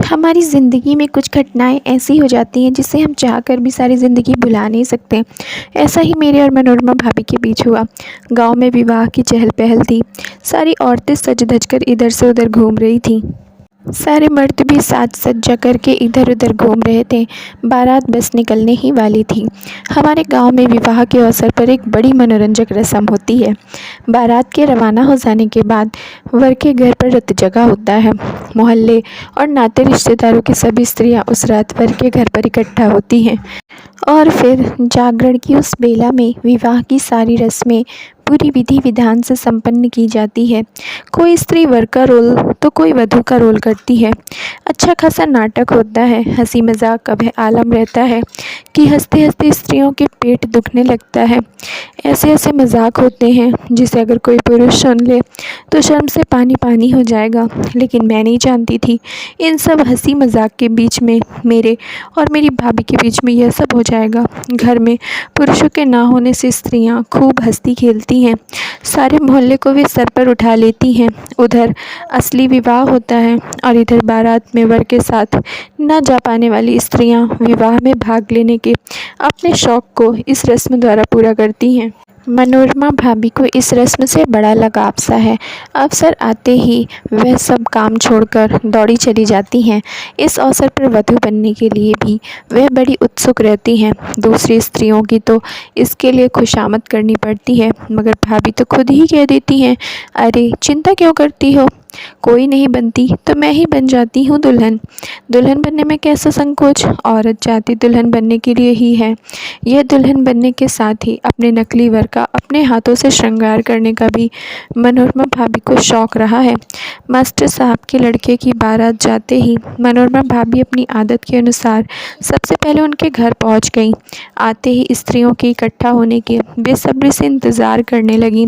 हमारी ज़िंदगी में कुछ घटनाएं ऐसी हो जाती हैं जिसे हम चाहकर भी सारी ज़िंदगी भुला नहीं सकते। ऐसा ही मेरे और मनोरमा भाभी के बीच हुआ। गांव में विवाह की चहल पहल थी। सारी औरतें सज धज कर इधर से उधर घूम रही थीं। सारे मर्द भी साज सज्जा करके इधर उधर घूम रहे थे। बारात बस निकलने ही वाली थी। हमारे गांव में विवाह के अवसर पर एक बड़ी मनोरंजक रस्म होती है। बारात के रवाना हो जाने के बाद वर के घर पर रत जगा होता है। मोहल्ले और नाते रिश्तेदारों की सभी स्त्रियां उस रात वर के घर पर इकट्ठा होती हैं और फिर जागरण की उस बेला में विवाह की सारी रस्में पूरी विधि विधान से संपन्न की जाती है। कोई स्त्री वर का रोल तो कोई वधू का रोल करती है। अच्छा खासा नाटक होता है। हंसी मजाक का भय आलम रहता है कि हंसते हंसते स्त्रियों के पेट दुखने लगता है। ऐसे ऐसे मजाक होते हैं जिसे अगर कोई पुरुष सुन ले तो शर्म से पानी पानी हो जाएगा। लेकिन मैं नहीं जानती थी इन सब हंसी मजाक के बीच में मेरे और मेरी भाभी के बीच में यह सब हो जाएगा। घर में पुरुषों के ना होने से स्त्रियां खूब हंसती खेलती हैं। सारे मोहल्ले को वे सर पर उठा लेती हैं। उधर असली विवाह होता है और इधर बारात में वर के साथ न जा पाने वाली स्त्रियां विवाह में भाग लेने के अपने शौक़ को इस रस्म द्वारा पूरा करती हैं। मनोरमा भाभी को इस रस्म से बड़ा लगाव सा है। अवसर आते ही वह सब काम छोड़कर दौड़ी चली जाती हैं। इस अवसर पर वधू बनने के लिए भी वह बड़ी उत्सुक रहती हैं। दूसरी स्त्रियों की तो इसके लिए खुशामद करनी पड़ती है, मगर भाभी तो खुद ही कह देती हैं, अरे चिंता क्यों करती हो, कोई नहीं बनती तो मैं ही बन जाती हूँ दुल्हन। दुल्हन बनने में कैसा संकोच, औरत जाती दुल्हन बनने के लिए ही है। यह दुल्हन बनने के साथ ही अपने नकली वर का अपने हाथों से श्रृंगार करने का भी मनोरमा भाभी को शौक़ रहा है। मास्टर साहब के लड़के की बारात जाते ही मनोरमा भाभी अपनी आदत के अनुसार सबसे पहले उनके घर पहुंच गई। आते ही स्त्रियों के इकट्ठा होने के बेसब्री से इंतज़ार करने लगीं।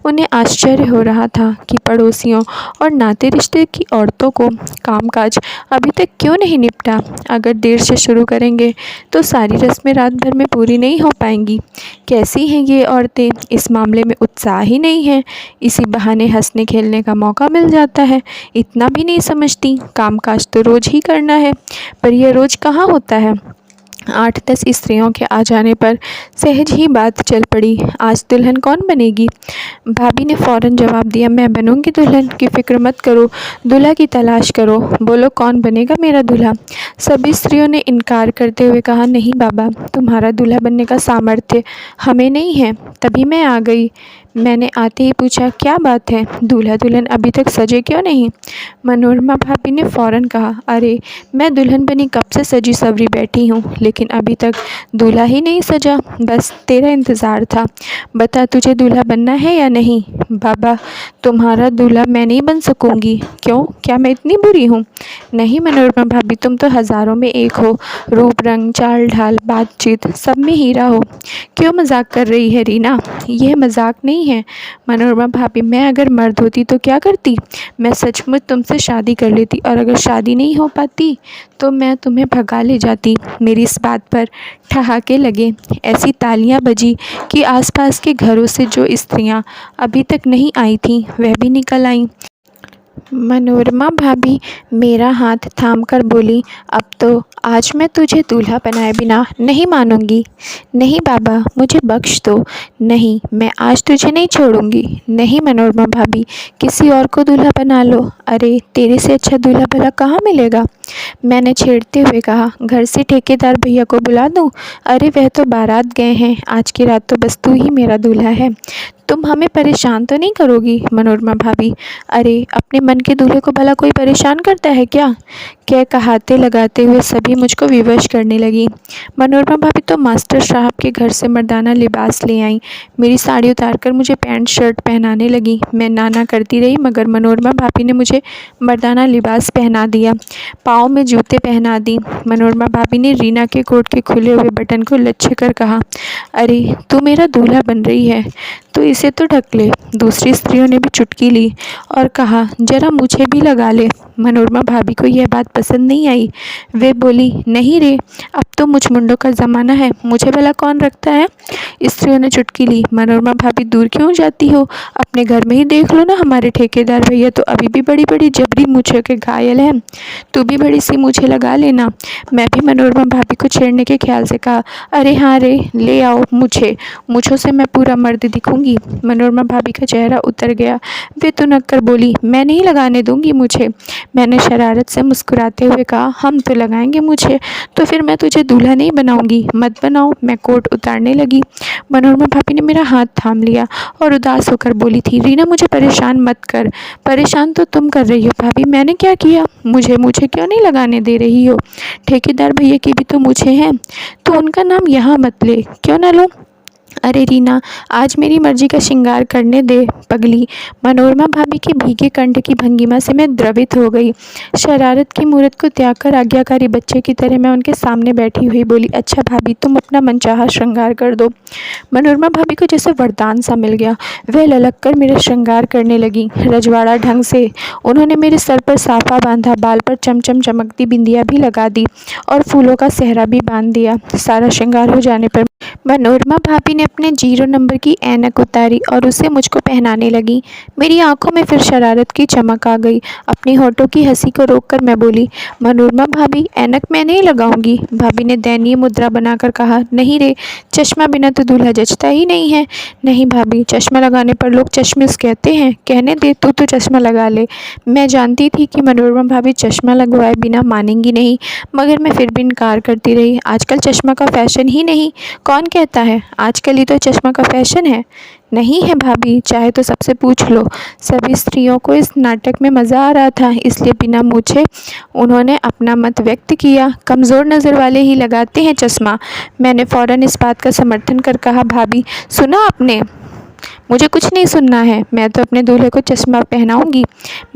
उन्हें आश्चर्य हो रहा था कि पड़ोसियों और नाते रिश्ते की औरतों को कामकाज अभी तक क्यों नहीं निपटा। अगर देर से शुरू करेंगे तो सारी रस्में रात भर में पूरी नहीं हो पाएंगी। कैसी हैं ये औरतें, इस मामले में उत्साह ही नहीं है। इसी बहाने हंसने खेलने का मौका मिल जाता है। इतना भी नहीं समझती, कामकाज तो रोज़ ही करना है, पर यह रोज़ कहाँ होता है। 8-10 स्त्रियों के आ जाने पर सहज ही बात चल पड़ी, आज दुल्हन कौन बनेगी। भाभी ने फ़ौरन जवाब दिया, मैं बनूंगी दुल्हन की फ़िक्र मत करो, दूल्हा की तलाश करो, बोलो कौन बनेगा मेरा दूल्हा। सभी स्त्रियों ने इनकार करते हुए कहा, नहीं बाबा, तुम्हारा दूल्हा बनने का सामर्थ्य हमें नहीं है। तभी मैं आ गई। मैंने आते ही पूछा, क्या बात है, दूल्हा दुल्हन अभी तक सजे क्यों नहीं। मनोरमा भाभी ने फ़ौरन कहा, अरे मैं दुल्हन बनी कब से सजी सवरी बैठी हूँ, लेकिन अभी तक दूल्हा ही नहीं सजा, बस तेरा इंतज़ार था। बता तुझे दूल्हा बनना है या नहीं। बाबा, तुम्हारा दूल्हा मैं नहीं बन सकूँगी। क्यों, क्या मैं इतनी बुरी हूँ। नहीं मनोरमा भाभी, तुम तो हज़ारों में एक हो, रूप रंग चाल ढाल बातचीत सब में हीरा हो। क्यों मजाक कर रही है रीना, यह मजाक नहीं है। मनोरमा भाभी, मैं अगर मर्द होती तो क्या करती, मैं सचमुच तुमसे शादी कर लेती, और अगर शादी नहीं हो पाती तो मैं तुम्हें भगा ले जाती। मेरी इस बात पर ठहाके लगे। ऐसी तालियां बजी कि आसपास के घरों से जो स्त्रियां अभी तक नहीं आई थीं वह भी निकल आईं। मनोरमा भाभी मेरा हाथ थामकर बोली, अब तो आज मैं तुझे दूल्हा बनाए बिना नहीं मानूंगी। नहीं बाबा, मुझे बख्श दो। नहीं, मैं आज तुझे नहीं छोड़ूंगी। नहीं मनोरमा भाभी, किसी और को दूल्हा बना लो। अरे तेरे से अच्छा दूल्हा भला कहाँ मिलेगा। मैंने छेड़ते हुए कहा, घर से ठेकेदार भैया को बुला दूँ। अरे वह तो बारात गए हैं, आज की रात तो बस तू ही मेरा दूल्हा है। तुम हमें परेशान तो नहीं करोगी मनोरमा भाभी। अरे अपने मन के दूल्हे को भला कोई परेशान करता है क्या। कह कहाते लगाते हुए सभी मुझको विवश करने लगी। मनोरमा भाभी तो मास्टर साहब के घर से मर्दाना लिबास ले आई। मेरी साड़ी उतारकर मुझे पैंट शर्ट पहनाने लगी। मैं नाना करती रही, मगर मनोरमा भाभी ने मुझे मर्दाना लिबास पहना दिया, पाँव में जूते पहना दी। मनोरमा भाभी ने रीना के कोट के खुले हुए बटन को लच्छे कर कहा, अरे तू मेरा दूल्हा बन रही है तो इसे तो ढक ले। दूसरी स्त्रियों ने भी चुटकी ली और कहा, जरा मुझे भी लगा ले। मनोरमा भाभी को यह बात पसंद नहीं आई। वे बोली, नहीं रे, अब तो मुछमुंडों का ज़माना है, मुझे भला कौन रखता है। स्त्रियों ने चुटकी ली। मनोरमा भाभी, दूर क्यों जाती हो, अपने घर में ही देख लो ना। हमारे ठेकेदार भैया तो अभी भी बड़ी बड़ी जबरी मूछों के घायल हैं, तू भी बड़ी सी मूछें लगा लेना। मैं भी मनोरमा भाभी को छेड़ने के ख्याल से कहा, अरे हाँ रे, ले आओ मूछों से मैं पूरा मर्द दिखूंगी। मनोरमा भाभी का चेहरा उतर गया। वे तुनक कर बोली, मैं नहीं लगाने दूंगी मुझे। मैंने शरारत से मुस्कुराते हुए कहा, हम तो लगाएंगे मुझे, तो फिर मैं तुझे दूल्हा नहीं बनाऊंगी, मत बनाओ। मैं कोट उतारने लगी। मनोरमा भाभी ने मेरा हाथ थाम लिया और उदास होकर बोली थी, रीना मुझे परेशान मत कर। परेशान तो तुम कर रही हो भाभी, मैंने क्या किया। मुझे क्यों नहीं लगाने दे रही हो। ठेकेदार भैया की भी तो मुझे हैं, तो उनका नाम यहाँ मत ले। क्यों ना लो। अरे रीना, आज मेरी मर्जी का श्रृंगार करने दे पगली। मनोरमा भाभी के भीगे कंठ की भंगिमा से मैं द्रवित हो गई। शरारत की मूरत को त्याग कर आज्ञाकारी बच्चे की तरह मैं उनके सामने बैठी हुई बोली, अच्छा भाभी, तुम अपना मनचाहा श्रृंगार कर दो। मनोरमा भाभी को जैसे वरदान सा मिल गया। वह ललक कर मेरा श्रृंगार करने लगी। रजवाड़ा ढंग से उन्होंने मेरे सर पर साफा बांधा, बाल पर चमचम चमकती बिंदिया भी लगा दी और फूलों का सेहरा भी बांध दिया। सारा श्रृंगार हो जाने पर मनोरमा भाभी ने अपने 0 नंबर की ऐनक उतारी और उसे मुझको पहनाने लगी। मेरी आंखों में फिर शरारत की चमक आ गई। अपनी होठों की हंसी को रोककर मैं बोली, मनोरमा भाभी, ऐनक मैं नहीं लगाऊंगी। भाभी ने दयनीय मुद्रा बनाकर कहा, नहीं रे, चश्मा बिना तो दूल्हा जचता ही नहीं है। नहीं भाभी, चश्मा लगाने पर लोग चश्मिश कहते हैं। कहने दे, तू तो चश्मा लगा ले। मैं जानती थी कि मनोरमा भाभी चश्मा लगवाए बिना मानेंगी नहीं, मगर मैं फिर भी इनकार करती रही। आजकल चश्मा का फैशन ही नहीं। कौन कहता है, आजकल ही तो चश्मा का फैशन है। नहीं है भाभी, चाहे तो सबसे पूछ लो। सभी स्त्रियों को इस नाटक में मज़ा आ रहा था, इसलिए बिना पूछे उन्होंने अपना मत व्यक्त किया। कमज़ोर नज़र वाले ही लगाते हैं चश्मा। मैंने फ़ौरन इस बात का समर्थन कर कहा, भाभी सुना आपने, मुझे कुछ नहीं सुनना है, मैं तो अपने दूल्हे को चश्मा पहनाऊंगी।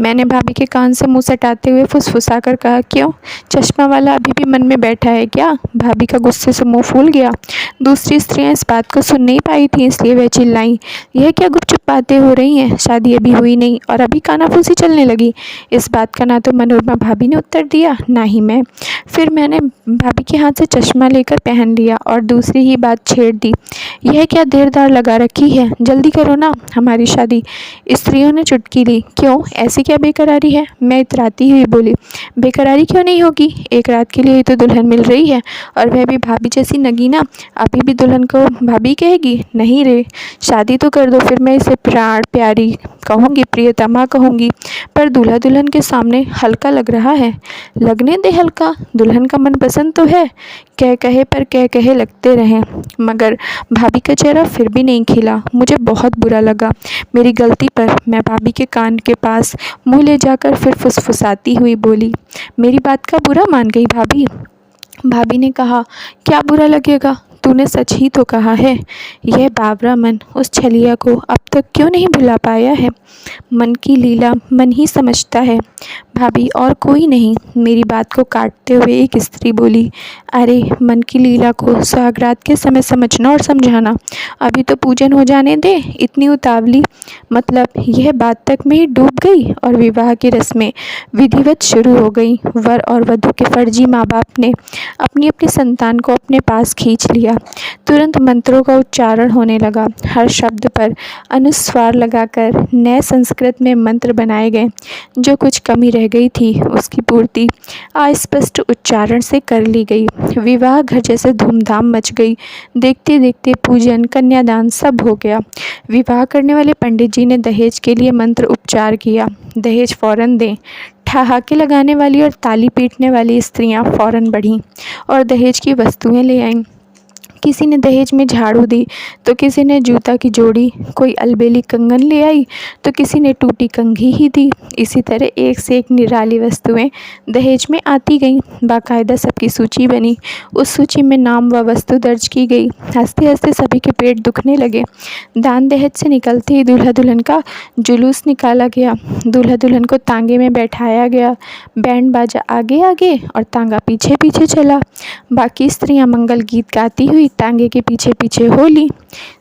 मैंने भाभी के कान से मुंह सटाते हुए फुसफुसा कर कहा, क्यों, चश्मा वाला अभी भी मन में बैठा है क्या। भाभी का गुस्से से मुंह फूल गया। दूसरी स्त्रियां इस बात को सुन नहीं पाई थीं, इसलिए वह चिल्लाईं, यह क्या गुपचुप बातें हो रही हैं, शादी अभी हुई नहीं और अभी कानाफूसी चलने लगी। इस बात का ना तो मनोरमा भाभी ने उत्तर दिया, ना ही मैं। फिर मैंने भाभी के हाथ से चश्मा लेकर पहन लिया और दूसरी ही बात छेड़ दी, यह क्या देरदार लगा रखी है, जल्दी करो ना, हमारी शादी। स्त्रियों ने चुटकी ली। क्यों, ऐसी क्या बेकरारी है। मैं इतराती हुई बोली, बेकरारी क्यों नहीं होगी, एक रात के लिए ही तो दुल्हन मिल रही है, और वह भी भाभी जैसी नगीना। अभी भी दुल्हन को भाभी कहेगी। नहीं रे, शादी तो कर दो, फिर मैं इसे प्राण प्यारी कहूँगी, प्रियतमा कहूँगी। पर दूल्हा दुल्हन के सामने हल्का लग रहा है। लगने दे हल्का, दुल्हन का मनपसंद तो है। कह कहे पर कह कहे लगते रहें, मगर भाभी का चेहरा फिर भी नहीं खिला। मुझे बहुत बुरा लगा। मेरी गलती पर मैं भाभी के कान के पास मुंह ले जाकर फिर फुसफुसाती हुई बोली, मेरी बात का बुरा मान गई भाभी। भाभी ने कहा, क्या बुरा लगेगा, तूने सच ही तो कहा है। यह बावरा मन उस छलिया को अब तक क्यों नहीं भुला पाया है। मन की लीला मन ही समझता है भाभी, और कोई नहीं। मेरी बात को काटते हुए एक स्त्री बोली, अरे मन की लीला को सुहागरात के समय समझना और समझाना, अभी तो पूजन हो जाने दे, इतनी उतावली। मतलब यह बात तक में ही डूब गई और विवाह की रस्में विधिवत शुरू हो गई। वर और वधू के फर्जी माँ बाप ने अपनी अपनी संतान को अपने पास खींच लिया। तुरंत मंत्रों का उच्चारण होने लगा। हर शब्द पर अनुस्वार लगाकर नए संस्कृत में मंत्र बनाए गए। जो कुछ कमी रह गई थी उसकी पूर्ति अस्पष्ट उच्चारण से कर ली गई। विवाह घर जैसे धूमधाम मच गई। देखते देखते पूजन कन्यादान सब हो गया। विवाह करने वाले पंडित जी ने दहेज के लिए मंत्र उपचार किया, दहेज फौरन दें। ठहाके लगाने वाली और ताली पीटने वाली स्त्रियां फौरन बढ़ीं और दहेज की वस्तुएं ले आईं। किसी ने दहेज में झाड़ू दी तो किसी ने जूता की जोड़ी, कोई अलबेली कंगन ले आई तो किसी ने टूटी कंघी ही दी। इसी तरह एक से एक निराली वस्तुएं दहेज में आती गईं। बाकायदा सबकी सूची बनी, उस सूची में नाम व वस्तु दर्ज की गई। हंसते हंसते सभी के पेट दुखने लगे। दान दहेज से निकलते ही दूल्हा दुल्हन का जुलूस निकाला गया। दूल्हा दुल्हन को तांगे में बैठाया गया। बैंड बाजा आगे आगे और तांगा पीछे पीछे चला। बाकी स्त्रियां मंगल गीत गाती हुई टांगे के पीछे पीछे होली।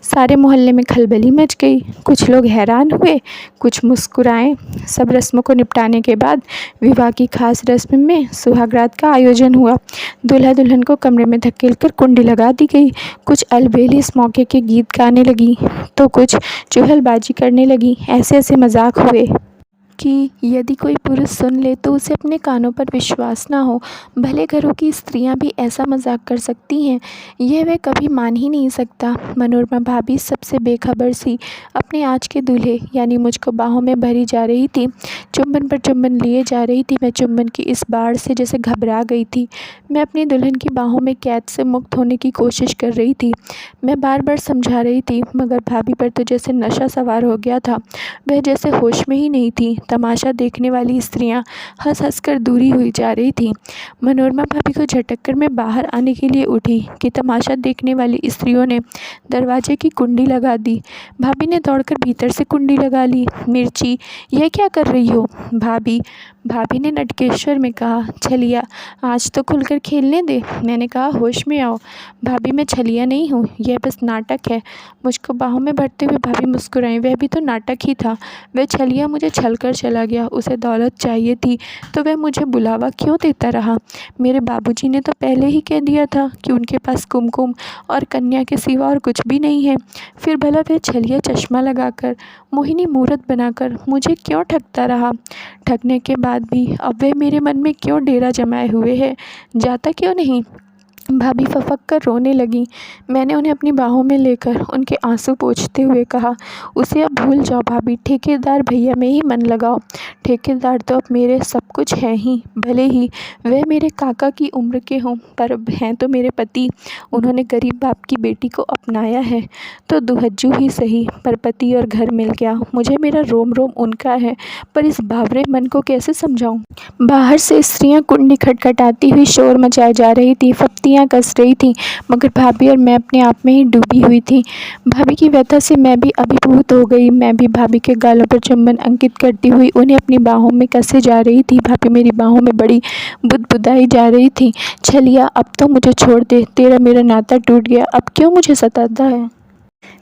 सारे मोहल्ले में खलबली मच गई। कुछ लोग हैरान हुए, कुछ मुस्कुराए। सब रस्मों को निपटाने के बाद विवाह की खास रस्म में सुहागरात का आयोजन हुआ। दूल्हा दुल्हन को कमरे में धकेलकर कुंडी लगा दी गई। कुछ अलबेली इस मौके के गीत गाने लगी तो कुछ चुगलबाजी करने लगी। ऐसे ऐसे मजाक हुए कि यदि कोई पुरुष सुन ले तो उसे अपने कानों पर विश्वास ना हो। भले घरों की स्त्रियां भी ऐसा मजाक कर सकती हैं, यह वह कभी मान ही नहीं सकता। मनोरमा भाभी सबसे बेखबर सी अपने आज के दूल्हे यानी मुझको बाहों में भरी जा रही थी। चुंबन पर चुंबन लिए जा रही थी। मैं चुंबन की इस बाढ़ से जैसे घबरा गई थी। मैं अपनी दुल्हन की बाहों में कैद से मुक्त होने की कोशिश कर रही थी। मैं बार बार समझा रही थी, मगर भाभी पर तो जैसे नशा सवार हो गया था। वह जैसे होश में ही नहीं थी। तमाशा देखने वाली स्त्रियां हंस हंस कर दूरी हुई जा रही थीं। मनोरमा भाभी को झटक कर मैं बाहर आने के लिए उठी कि तमाशा देखने वाली स्त्रियों ने दरवाजे की कुंडी लगा दी। भाभी ने दौड़कर भीतर से कुंडी लगा ली। मिर्ची, यह क्या कर रही हो? भाभी ने नटकेश्वर में कहा। छलिया, आज तो खुलकर खेलने दे। मैंने कहा, होश में आओ। भाभी, मैं छलिया नहीं हूँ, यह बस नाटक है। मुझको बाहों में भरते हुए भाभी मुस्कुराई। वह भी तो नाटक ही था। वह छलिया मुझे छल कर चला गया। उसे दौलत चाहिए थी तो वह मुझे बुलावा क्यों देता रहा? मेरे बाबूजी ने तो पहले ही कह दिया था कि उनके पास कुमकुम और कन्या के सिवा और कुछ भी नहीं है। फिर भला वह छलिया चश्मा लगाकर, मोहिनी मूरत बनाकर मुझे क्यों ठगता रहा? ठगने के बाद भी अब वह मेरे मन में क्यों डेरा जमाए हुए है? जाता क्यों नहीं? भाभी फफक कर रोने लगी। मैंने उन्हें अपनी बाहों में लेकर उनके आंसू पोंछते हुए कहा, उसे अब भूल जाओ भाभी। ठेकेदार भैया में ही मन लगाओ। ठेकेदार तो अब मेरे सब कुछ हैं ही। भले ही वह मेरे काका की उम्र के हों, पर अब हैं तो मेरे पति। उन्होंने गरीब बाप की बेटी को अपनाया है तो दुहज्जू ही सही, पर पति और घर मिल गया। मुझे मेरा रोम रोम उनका है, पर इस बावरे मन को कैसे समझाऊं? बाहर से स्त्रियां कुंडी खटखटाती हुई शोर मचाए जा रही थी, फप्तियां कस रही थीं, मगर भाभी और मैं अपने आप में ही डूबी हुई थी। भाभी की व्यथा से मैं भी अभिभूत हो गई। मैं भी भाभी के गालों पर चुंबन अंकित करती हुई उन्हें अपनी बाहों में कसे जा रही थी। भाभी मेरी बाहों में बड़ी बुदबुदाई जा रही थी। छलिया, अब तो मुझे छोड़ दे। तेरा मेरा नाता टूट गया, अब क्यों मुझे सताता है?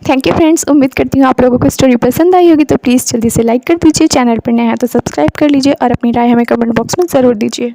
Thank you friends. उम्मीद करती हूँ आप लोगों को स्टोरी पसंद आई होगी, तो प्लीज़ जल्दी से लाइक कर दीजिए। चैनल पर नया है तो सब्सक्राइब कर लीजिए और अपनी राय हमें कमेंट बॉक्स में ज़रूर दीजिए।